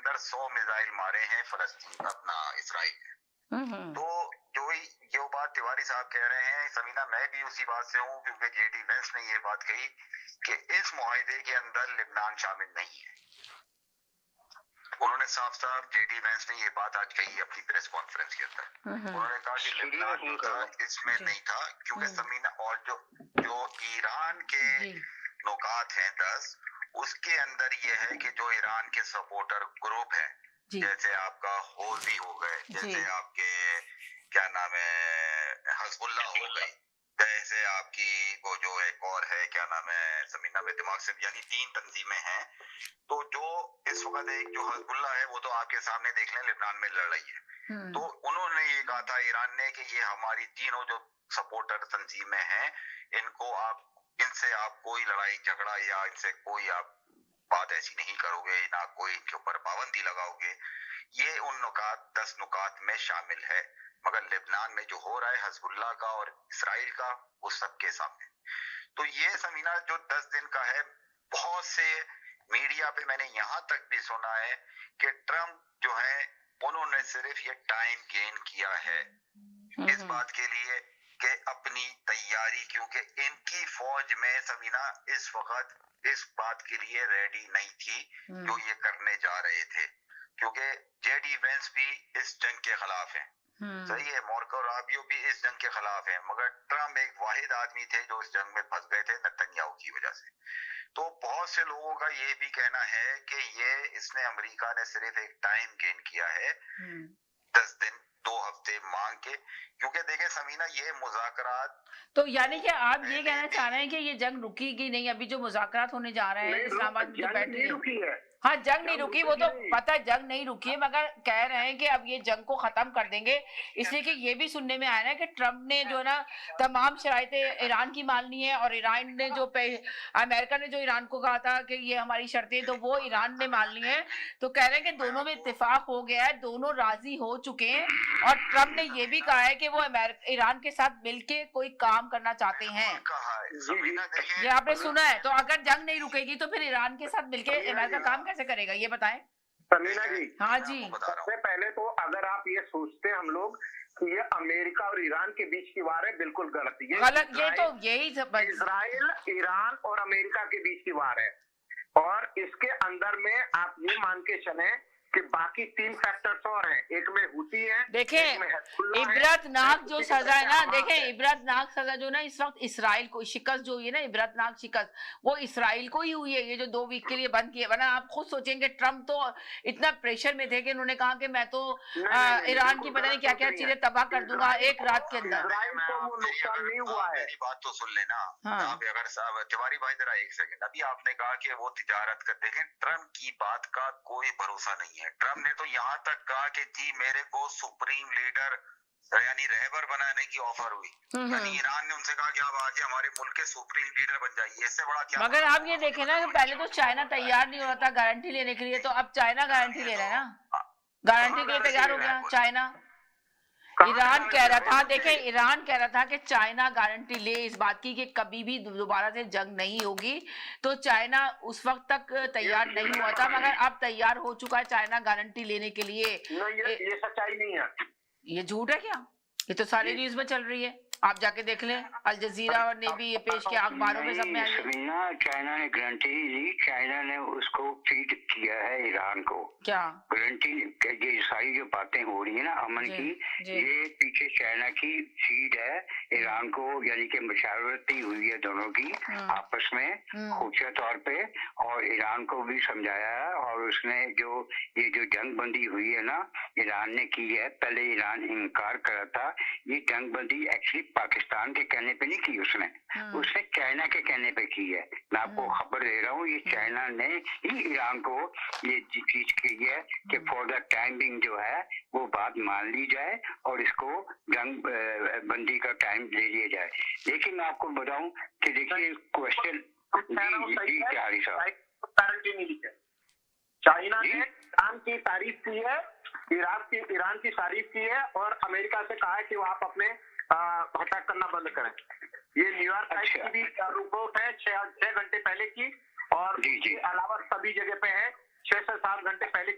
अंदर 100 मिसाइल मारे हैं फलस्तीन अपना इसराइल ने। तो जो बात तिवारी साहब कह रहे हैं समीना, मैं भी उसी बात से हूँ, क्योंकि जेडी वेंस ने ये बात कही कि इस मुआहिदे के अंदर लिबनान शामिल नहीं है। उन्होंने साफ साफ जेडी वेंस ने ये बात आज कही अपनी प्रेस कॉन्फ्रेंस के अंदर। उन्होंने कहा कि लिबनान जो था इसमें नहीं था, क्योंकि समीना और जो ईरान के नुकात हैं 10, उसके अंदर ये है कि जो ईरान के सपोर्टर ग्रुप है, जैसे आपका होजी हो गए, जैसे आपके क्या नाम है हजबुल्ला हो गई, जैसे आपकी वो जो एक और है क्या नाम है समीना में दिमाग से, यानी 3 तंजीमें हैं। तो जो इस वक्त एक जो हजबुल्ला है वो तो आपके सामने देख लें लिबनान में लड़ रही है। तो उन्होंने ये कहा था ईरान ने कि ये हमारी तीनों जो सपोर्टर तंजीमें हैं, इनसे आप कोई लड़ाई झगड़ा या इनसे कोई आप बात ऐसी नहीं करोगे, ना कोई इनके ऊपर पाबंदी लगाओगे। ये उन 10 नुकात में शामिल है। मगर लेबनान में जो हो रहा है हजबुल्ला का और इसराइल का, वो सबके सामने। तो ये समीना जो 10 दिन का है, बहुत से मीडिया पे मैंने यहां तक भी सुना है कि ट्रम्प जो है उन्होंने सिर्फ ये टाइम गेन किया है इस बात के लिए कि अपनी तैयारी, क्योंकि इनकी फौज में समीना इस वक्त इस बात के लिए रेडी नहीं थी जो ये करने जा रहे थे, क्योंकि जेडी वेंस भी इस जंग के खिलाफ है। सही है, मार्को रूबियो भी इस जंग के खिलाफ है, मगर ट्रम्प एक वाहिद आदमी थे जो इस जंग में फंस गए थे नेतन्याहू की वजह से। तो बहुत से लोगों का ये भी कहना है कि इसने अमेरिका ने सिर्फ एक टाइम गेन किया है 10 दिन 2 हफ्ते मांग के, क्योंकि देखें समीना ये मुज़ाकरात, तो यानी कि आप ये कहना चाह रहे हैं कि ये जंग रुकेगी नहीं, अभी जो मुज़ाकरात होने जा रहे हैं इस्लामाबाद में जो बैठ रही है। हाँ, जंग नहीं रुकी, वो तो पता है जंग नहीं रुकी है, मगर कह रहे हैं कि अब ये जंग को खत्म कर देंगे। इसलिए कि ये भी सुनने में आया है कि ट्रम्प ने जो ना तमाम शराइतें ईरान की माननी है, और ईरान ने जो अमेरिका ने जो ईरान को कहा था कि ये हमारी शर्तें, तो वो ईरान ने मान ली है। तो कह रहे हैं कि दोनों में इत्तेफाक हो गया है, दोनों राजी हो चुके हैं, और ट्रम्प ने ये भी कहा है कि वो ईरान के साथ मिलके कोई काम करना चाहते हैं। ये आपने सुना है। तो अगर जंग नहीं रुकेगी तो फिर ईरान के साथ मिलके अमेरिका काम कैसे करेगा, ये बताएं समीना जी। हाँ जी, सबसे पहले तो अगर आप ये सोचते हम लोग कि ये अमेरिका और ईरान के बीच की वार है, बिल्कुल गलत। ये तो यही इजराइल, ईरान और अमेरिका के बीच की वार है, और इसके अंदर में आप ये मान के चले कि बाकी 3 फैक्टर्स और हैं। एक में हुती है, देखें इबरतनाक जो सजा है ना, देखें इबरतनाक सजा जो ना इस वक्त इसराइल को शिकस्त जो हुई है ना, इबरतनाक शिकस्त वो इसराइल को ही हुई है। ये जो 2 वीक के लिए बंद किया, वरना आप खुद सोचेंगे ट्रम्प तो इतना प्रेशर में थे कि उन्होंने कहा कि मैं तो ईरान की पता नहीं क्या क्या चीजें तबाह कर दूंगा एक रात के अंदर। मेरी बात तो सुन लेना। अगर तिवारी भाई जरा एक सेकंड, अभी आपने कहा कि वो तिजारत कर, देखें ट्रम्प की बात का कोई भरोसा नहीं है। ट्रम्प ने तो यहाँ तक कहा कि जी मेरे को सुप्रीम लीडर यानी रहबर बनाने की ऑफर हुई, यानी ईरान ने उनसे कहा कि आप आके हमारे मुल्क के सुप्रीम लीडर बन जाइए, इससे बड़ा क्या। मगर आप ये देखें ना कि पहले तो चाइना तैयार नहीं हो रहा था गारंटी लेने के लिए, तो अब चाइना गारंटी ले रहा है ना, गारंटी के लिए तैयार हो गया चाइना। ईरान कह रहा था, देखें ईरान कह रहा था कि चाइना गारंटी ले इस बात की कि कभी भी दोबारा से जंग नहीं होगी, तो चाइना उस वक्त तक तैयार नहीं हुआ था, मगर अब तैयार हो चुका है चाइना गारंटी लेने के लिए। ये सच्चाई नहीं है, ये झूठ है क्या? ये तो सारी न्यूज में चल रही है, आप जाके देख लें, अल जजीरा ने भी ये पेश किया, अखबारों में सब में आई है। चाइना ने गारंटी दी, चाइना ने उसको फीड किया है ईरान को। क्या गारंटी? ये सारी जो बातें हो रही है ना अमन की, ये पीछे चाइना की फीड है ईरान को, यानी कि मशावरती हुई है दोनों की आपस में खुफिया तौर पे, और ईरान को भी समझाया है। और उसने ये जो जंग बंदी हुई है ना ईरान ने की है, पहले ईरान इनकार कर रहा था। ये जंग बंदी एक्चुअली पाकिस्तान के कहने पे नहीं की उसने चाइना के कहने पे की है। मैं आपको खबर दे रहा हूँ, ये चाइना ने ही ईरान को ये चीज की है कि फॉर द टाइमिंग जो है वो बात मान ली जाए और इसको जंग बंदी का टाइम दे दिया जाए। लेकिन मैं आपको बताऊं कि देखिए क्वेश्चन जी साहब, चाइना ने ईरान की तारीफ की है, ईरान की तारीफ की है, और अमेरिका से कहा है कि वो आप अपने अटैक करना बंद करें। ये न्यूयॉर्क टाइम्स की भी रिपोर्ट है 6 घंटे पहले की, और इसके अलावा सभी जगह पे है 6 से 7 घंटे पहले की।